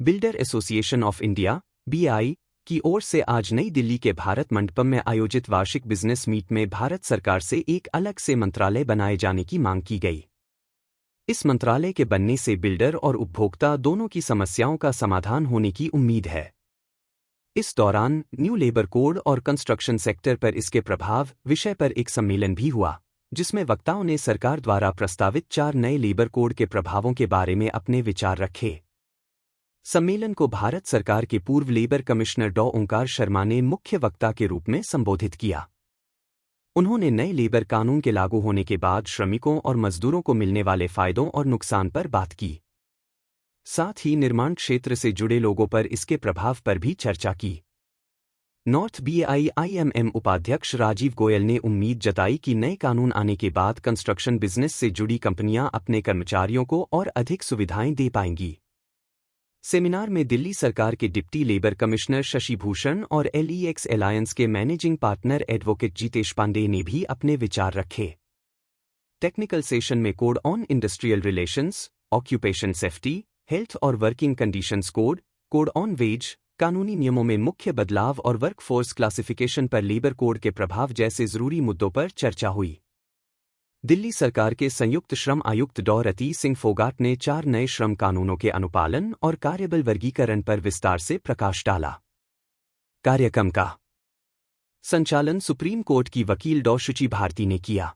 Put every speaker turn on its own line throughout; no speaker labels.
Builder association of India (BI) की ओर से आज नई दिल्ली के भारत मंडपम में आयोजित वार्षिक बिजनेस मीट में भारत सरकार से एक अलग से मंत्रालय बनाए जाने की मांग की गई। इस मंत्रालय के बनने से बिल्डर और उपभोक्ता दोनों की समस्याओं का समाधान होने की उम्मीद है। इस दौरान न्यू लेबर कोड और कंस्ट्रक्शन सेक्टर पर इसके प्रभाव विषय पर एक सम्मेलन भी हुआ, जिसमें वक्ताओं ने सरकार द्वारा प्रस्तावित 4 नए लेबर कोड के प्रभावों के बारे में अपने विचार रखे। सम्मेलन को भारत सरकार के पूर्व लेबर कमिश्नर डॉ. ओंकार शर्मा ने मुख्य वक्ता के रूप में संबोधित किया। उन्होंने नए लेबर कानून के लागू होने के बाद श्रमिकों और मजदूरों को मिलने वाले फायदों और नुकसान पर बात की। साथ ही निर्माण क्षेत्र से जुड़े लोगों पर इसके प्रभाव पर भी चर्चा की। नॉर्थ बीआईआईएमएम उपाध्यक्ष राजीव गोयल ने उम्मीद जताई कि नए कानून आने के बाद कंस्ट्रक्शन बिजनेस से जुड़ी कंपनियां अपने कर्मचारियों को और अधिक सुविधाएं दे पाएंगी। सेमिनार में दिल्ली सरकार के deputy labour commissioner Shashi Bhushan और एलईएक्स अलायंस के managing partner advocate Jeetesh Pandey ने भी अपने विचार रखे। टेक्निकल सेशन में code on industrial relations, occupation safety, health और working conditions code, code on wage, कानूनी नियमों में मुख्य बदलाव और वर्कफोर्स क्लासिफिकेशन पर लेबर कोड के प्रभाव जैसे जरूरी मुद्दों पर चर्चा हुई। दिल्ली सरकार के संयुक्त श्रम आयुक्त डॉ. रति सिंह फोगाट ने 4 नए श्रम कानूनों के अनुपालन और कार्यबल वर्गीकरण पर विस्तार से प्रकाश डाला। कार्यक्रम का संचालन सुप्रीम कोर्ट की वकील डॉ. शुचि भारती ने किया।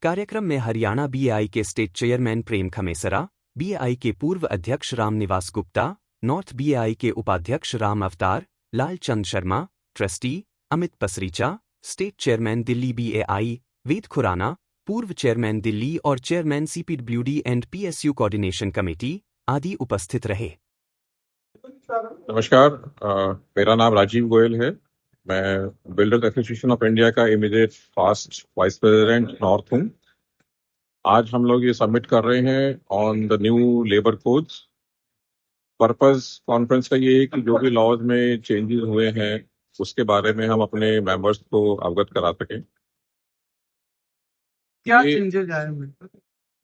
कार्यक्रम में हरियाणा बीआई के स्टेट चेयरमैन प्रेम खमेसरा, बीआई के पूर्व अध्यक्ष रामनिवास गुप्ता, नॉर्थ बीआई के उपाध्यक्ष Ram Avtar, Lal Chand Sharma, trustee Amit Pasricha, state chairman Delhi BAI Ved Khurana, पूर्व चेयरमैन दिल्ली और chairman CPWD and PSU coordination committee आदि उपस्थित रहे।
नमस्कार, मेरा नाम राजीव गोयल है। मैं बिल्डर्स एसोसिएशन ऑफ इंडिया का immediate past vice president north हूँ। आज हम लोग ये सबमिट कर रहे हैं on the new labour codes. Purpose conference का ये है कि जो भी लॉज में चेंजेस हुए हैं उसके बारे में हम अपने मेंबर्स को अवगत करा सकें।
क्या चेंजेस आए हैं?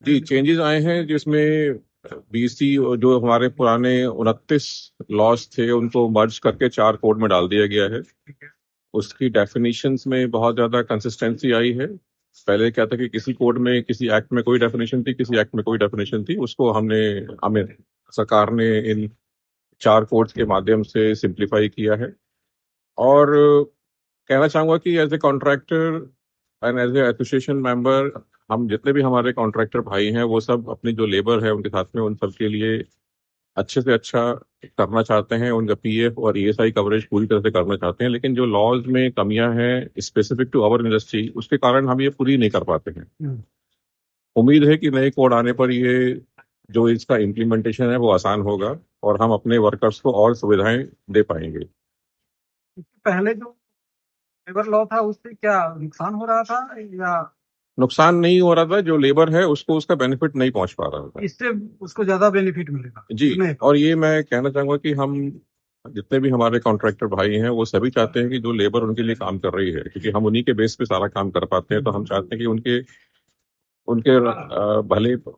जी, चेंजेस आए हैं जिसमें बीसी जो हमारे पुराने 29 लॉज थे उनको मर्ज करके 4 कोड में डाल दिया गया है। उसकी डेफिनेशंस में बहुत ज्यादा कंसिस्टेंसी आई है। पहले क्या था कि किसी कोड में किसी एक्ट में कोई डेफिनेशन थी, किसी एक्ट में कोई डेफिनेशन थी। उसको हमें सरकार ने इन 4 कोड्स के माध्यम से सिंप्लीफाई किया है। और कहना चाहूंगा कि as a contractor and as a association member, हम जितने भी हमारे कॉन्ट्रैक्टर भाई हैं वो सब अपनी जो लेबर है उनके साथ में उन सब के लिए अच्छे से अच्छा करना चाहते हैं। उनका पीएफ और ईएसआई कवरेज पूरी तरह से करना चाहते हैं, लेकिन जो लॉज में कमियां हैं स्पेसिफिक टू आवर इंडस्ट्री उसके कारण हम ये पूरी नहीं कर पाते हैं। उम्मीद है कि नए कोड आने पर ये जो इसका इम्प्लीमेंटेशन है वो आसान होगा और हम अपने वर्कर्स को और सुविधाएं दे पाएंगे।
पहले जो लेबर लॉ था उससे क्या नुकसान हो रहा था या?
नुकसान नहीं हो रहा था, जो लेबर है उसको उसका बेनिफिट नहीं पहुंच पा रहा था।
इससे उसको ज्यादा बेनिफिट मिलेगा
जी। और ये मैं कहना चाहूंगा कि हम जितने भी हमारे कॉन्ट्रैक्टर भाई हैं वो सभी चाहते हैं कि जो लेबर उनके लिए काम कर रही है, क्योंकि हम उन्हीं के बेस पे सारा काम कर पाते हैं, तो हम चाहते हैं कि उनके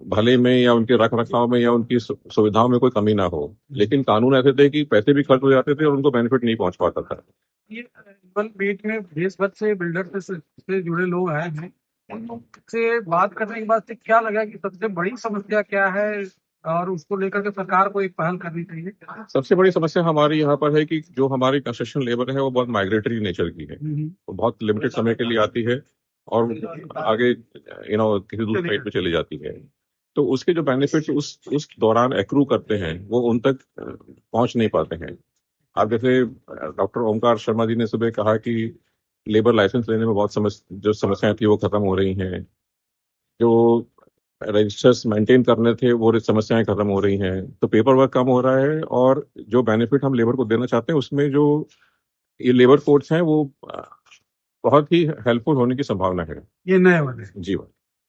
भले में या उनके रख रखाव में या उनकी सुविधाओं में कोई कमी ना हो। लेकिन कानून ऐसे थे कि पैसे भी खर्च हो जाते थे और उनको बेनिफिट नहीं पहुंच पाता था।
ये बीच में देश भर से बिल्डर से जुड़े लोग आए हैं, उनसे बात करने के बाद से क्या लगा कि सबसे बड़ी समस्या क्या है और उसको लेकर के सरकार को एक पहल करनी चाहिए?
सबसे बड़ी समस्या हमारी यहाँ पर है कि जो हमारी कंस्ट्रक्शन लेबर है वो बहुत माइग्रेटरी नेचर की है। वो बहुत लिमिटेड समय के लिए आती है और आगे किसी दूसरे साइड पे चली जाती है। तो उसके जो बेनिफिट्स उस दौरान एक्रू करते हैं वो उन तक पहुंच नहीं पाते हैं। अब जैसे डॉक्टर ओंकार शर्मा जी ने सुबह कहा कि लेबर लाइसेंस लेने में बहुत जो समस्याएं थी वो खत्म हो रही हैं, जो रजिस्टर्स मेंटेन करने थे वो समस्याएं खत्म हो रही हैं, तो पेपर वर्क कम हो रहा है और जो बेनिफिट हम लेबर को देना चाहते हैं उसमें जो ये लेबर कोड्स हैं वो बहुत ही हेल्पफुल होने की संभावना है।
ये नए वाले
जी,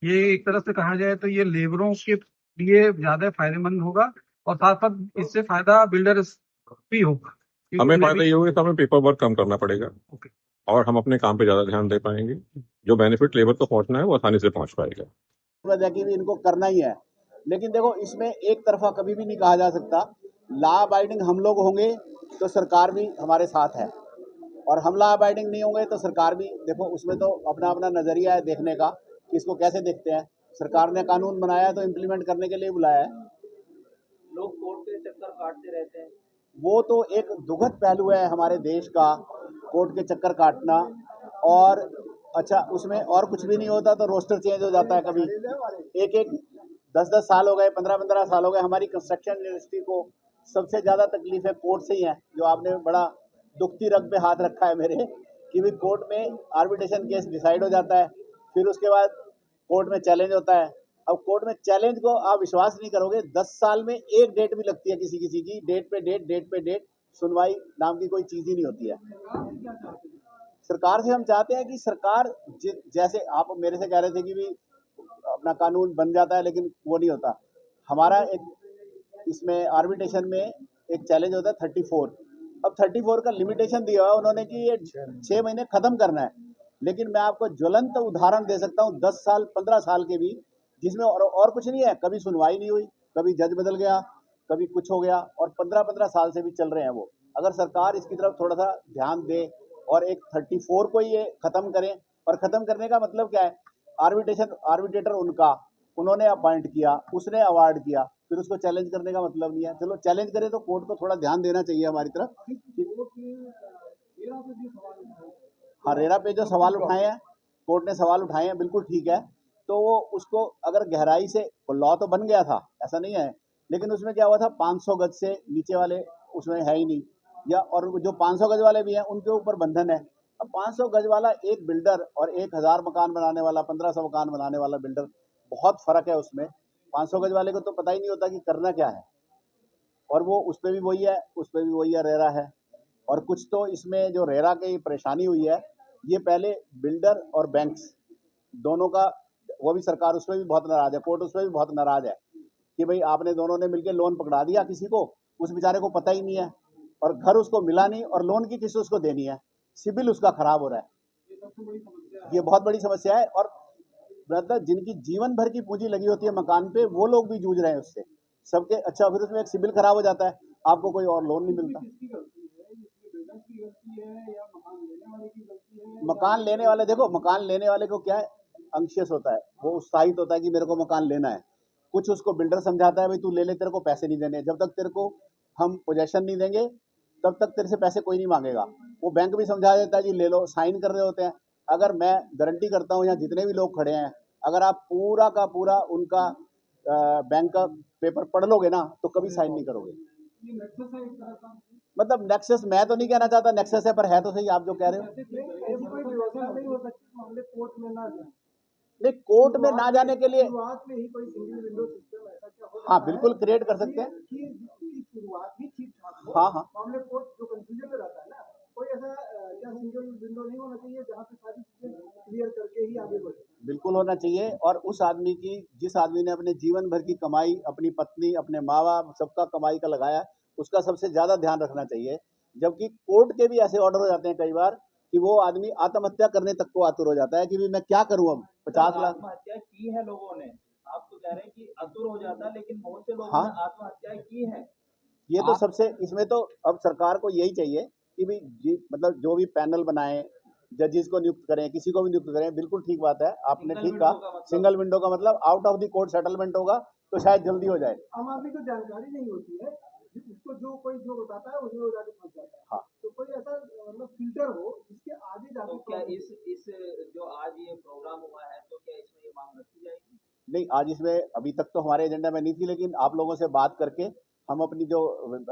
ये एक तरह से कहा जाए तो ये लेबरों के लिए ज्यादा फायदेमंद होगा और साथ साथ इससे फायदा बिल्डर भी होगा।
हमें फायदा ये होगा कि हमें पेपर वर्क कम करना पड़ेगा और हम अपने काम पे ज्यादा ध्यान दे पाएंगे। जो बेनिफिट लेबर को पहुंचना है वो आसानी से पहुंच पाएगा।
कि भी इनको करना ही है, लेकिन देखो इसमें एक तरफा कभी भी नहीं कहा जा सकता लॉ अबाइडिंग हम लोग होंगे तो सरकार भी हमारे साथ है, और हम लॉ अबाइडिंग नहीं होंगे तो सरकार भी, देखो उसमें तो अपना अपना नज़रिया है देखने का कि इसको कैसे देखते हैं। सरकार ने कानून बनाया है तो इम्प्लीमेंट करने के लिए बुलाया है।
लोग कोर्ट के चक्कर काटते रहते हैं।
वो तो एक दुखद पहलू है हमारे देश का, कोर्ट के चक्कर काटना। और अच्छा, उसमें और कुछ भी नहीं होता तो रोस्टर चेंज हो जाता है कभी। एक एक 10-10 साल हो गए, 15-15 साल हो गए। हमारी कंस्ट्रक्शन इंडस्ट्री को सबसे ज़्यादा तकलीफ है कोर्ट से ही है, जो आपने बड़ा दुखती रग पे हाथ रखा है मेरे, कि भी कोर्ट में आर्बिट्रेशन केस डिसाइड हो जाता है, फिर उसके बाद कोर्ट में चैलेंज होता है। अब कोर्ट में चैलेंज को आप विश्वास नहीं करोगे, 10 साल में एक डेट भी लगती है किसी किसी की, डेट पे डेट, सुनवाई नाम की कोई चीज ही नहीं होती है। सरकार से हम चाहते हैं कि सरकार जैसे आप मेरे से कह रहे थे कि भी अपना कानून बन जाता है, लेकिन वो नहीं होता। हमारा एक इसमें आर्बिट्रेशन में एक चैलेंज होता है 34। अब 34 का लिमिटेशन दिया हुआ उन्होंने कि ये 6 महीने खत्म करना है, लेकिन मैं आपको ज्वलंत उदाहरण दे सकता हूँ 10 साल 15 साल के भी, जिसमें और कुछ नहीं है, कभी सुनवाई नहीं हुई, कभी जज बदल गया, कभी कुछ हो गया, और 15-15 साल से भी चल रहे हैं वो। अगर सरकार इसकी तरफ थोड़ा सा ध्यान दे और एक 34 को ये खत्म करें, और खत्म करने का मतलब क्या है, आर्बिट्रेटर उन्होंने अपॉइंट किया, उसने अवार्ड किया, फिर उसको चैलेंज करने का मतलब नहीं है। चलो चैलेंज करे तो कोर्ट को थोड़ा ध्यान देना चाहिए हमारी तरफ। हाँ, रेरा पे जो सवाल उठाए हैं, कोर्ट ने सवाल उठाए हैं, बिल्कुल ठीक है। तो वो उसको अगर गहराई से, लॉ तो बन गया था, ऐसा नहीं है, लेकिन उसमें क्या हुआ था, 500 गज से नीचे वाले उसमें है ही नहीं, या और जो 500 गज वाले भी हैं उनके ऊपर बंधन है। अब 500 गज वाला एक बिल्डर और 1000 मकान बनाने वाला, 1500 मकान बनाने वाला बिल्डर, बहुत फर्क है उसमें। 500 गज वाले को तो पता ही नहीं होता कि करना क्या है, और वो उस पर भी वही है, उस पर भी वही है, रेरा है। और कुछ तो इसमें जो रेरा की परेशानी हुई है, ये पहले बिल्डर और बैंक्स दोनों का, वो भी सरकार उसमें भी बहुत नाराज है, कोर्ट उसमें भी बहुत नाराज है कि भाई आपने दोनों ने मिलकर लोन पकड़ा दिया किसी को, उस बेचारे को पता ही नहीं है, और घर उसको मिला नहीं, और लोन की किस्त उसको देनी है, सिबिल उसका खराब हो रहा है। ये बहुत बड़ी समस्या है। और मतलब जिनकी जीवन भर की पूंजी लगी होती है मकान पे, वो लोग भी जूझ रहे हैं उससे सबके। अच्छा, फिर उसमें एक सिबिल खराब हो जाता है, आपको कोई और लोन नहीं मिलता। मकान लेने वाले, देखो मकान लेने वाले को क्या है, अंशियस होता है, वो उत्साहित होता है कि मेरे को मकान लेना है। कुछ उसको बिल्डर समझाता है भाई तू ले ले, तेरे को पैसे नहीं देने, जब तक तेरे को हम पोजेशन नहीं देंगे तब तक तेरे से पैसे कोई नहीं मांगेगा। वो बैंक भी समझा देता है जी ले लो, साइन कर रहे होते हैं। अगर मैं गारंटी करता हूँ यहाँ जितने भी लोग खड़े हैं, अगर आप पूरा का पूरा उनका बैंक का पेपर पढ़ लोगे ना तो कभी साइन नहीं करोगे। मतलब नेक्सस मैं तो नहीं कहना चाहता नेक्सस है, पर है तो सही आप जो कह रहे हो। नहीं, कोर्ट में ना जाने के लिए हाँ बिल्कुल क्रिएट कर सकते हैं। हाँ हाँ, बिल्कुल होना चाहिए। और उस आदमी की, जिस आदमी ने अपने जीवन भर की कमाई, अपनी पत्नी, अपने माँ बाप सबका कमाई का लगाया, उसका सबसे ज्यादा ध्यान रखना चाहिए। जबकि कोर्ट के भी ऐसे ऑर्डर हो जाते हैं कई बार कि वो आदमी आत्महत्या करने तक को आतुर हो जाता है कि भी मैं क्या करूं, अब 50 लाख
आत्महत्या की है लोगों ने, आप तो कह रहे हैं कि आतुर हो जाता है, लेकिन बहुत से लोगों
हाँ,
ने आत्महत्या की है।
ये तो सबसे, इसमें तो अब सरकार को यही चाहिए कि भी मतलब जो भी पैनल बनाए, जजेस को नियुक्त करें, किसी को भी नियुक्त करें, बिल्कुल ठीक बात है, आपने ठीक कहा। सिंगल विंडो का मतलब out of the court settlement होगा तो शायद जल्दी हो जाए।
आम आदमी को जानकारी नहीं होती है, उसको जो कोई जो बताता है उसमें वो जाके फंस जाता है।
हाँ,
तो कोई ऐसा मतलब फिल्टर हो जिसके आगे जाके।
तो क्या इस जो आज ये प्रोग्राम हुआ है, तो क्या इसमें ये मांग रखी जाएगी?
नहीं, आज इसमें अभी तक तो हमारे एजेंडा में नहीं थी, लेकिन आप लोगों से बात करके हम अपनी जो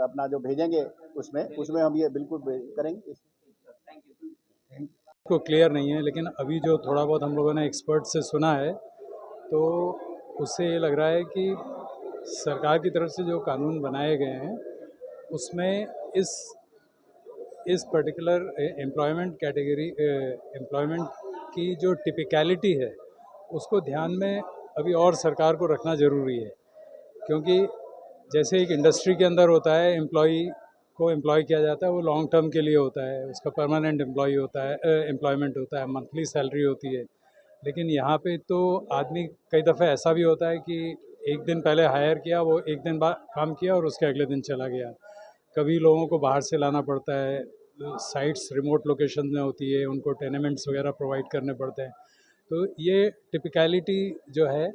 अपना जो भेजेंगे उसमें हम ये बिल्कुल करेंगे।
Thank you.
को क्लियर नहीं है, लेकिन अभी जो थोड़ा बहुत हम लोगों ने एक्सपर्ट से सुना है तो उससे ये लग रहा है कि सरकार की तरफ से जो कानून बनाए गए हैं उसमें इस पर्टिकुलर एम्प्लॉयमेंट कैटेगरी एम्प्लॉयमेंट की जो टिपिकलिटी है उसको ध्यान में अभी और सरकार को रखना ज़रूरी है। क्योंकि जैसे एक इंडस्ट्री के अंदर होता है, एम्प्लॉई को एम्प्लॉय किया जाता है, वो लॉन्ग टर्म के लिए होता है, उसका परमानेंट एम्प्लॉय होता है, एम्प्लॉयमेंट होता है, मंथली सैलरी होती है। लेकिन यहाँ पे तो आदमी कई दफ़े ऐसा भी होता है कि एक दिन पहले हायर किया, वो एक दिन बाद काम किया और उसके अगले दिन चला गया। कभी लोगों को बाहर से लाना पड़ता है, साइट्स रिमोट लोकेशन में होती है, उनको टेनेमेंट्स वगैरह प्रोवाइड करने पड़ते हैं। तो ये टिपिकलिटी जो है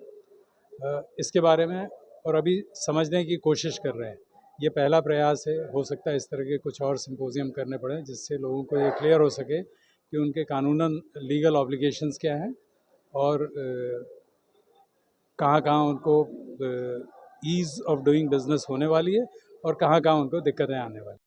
इसके बारे में और अभी समझने की कोशिश कर रहे हैं। ये पहला प्रयास है, हो सकता है इस तरह के कुछ और सिंपोजियम करने पड़े जिससे लोगों को ये क्लियर हो सके कि उनके कानूनन लीगल ऑब्लिगेशंस क्या हैं और कहाँ कहाँ उनको ईज़ ऑफ डूइंग बिजनेस होने वाली है और कहाँ कहाँ उनको दिक्कतें आने वाली।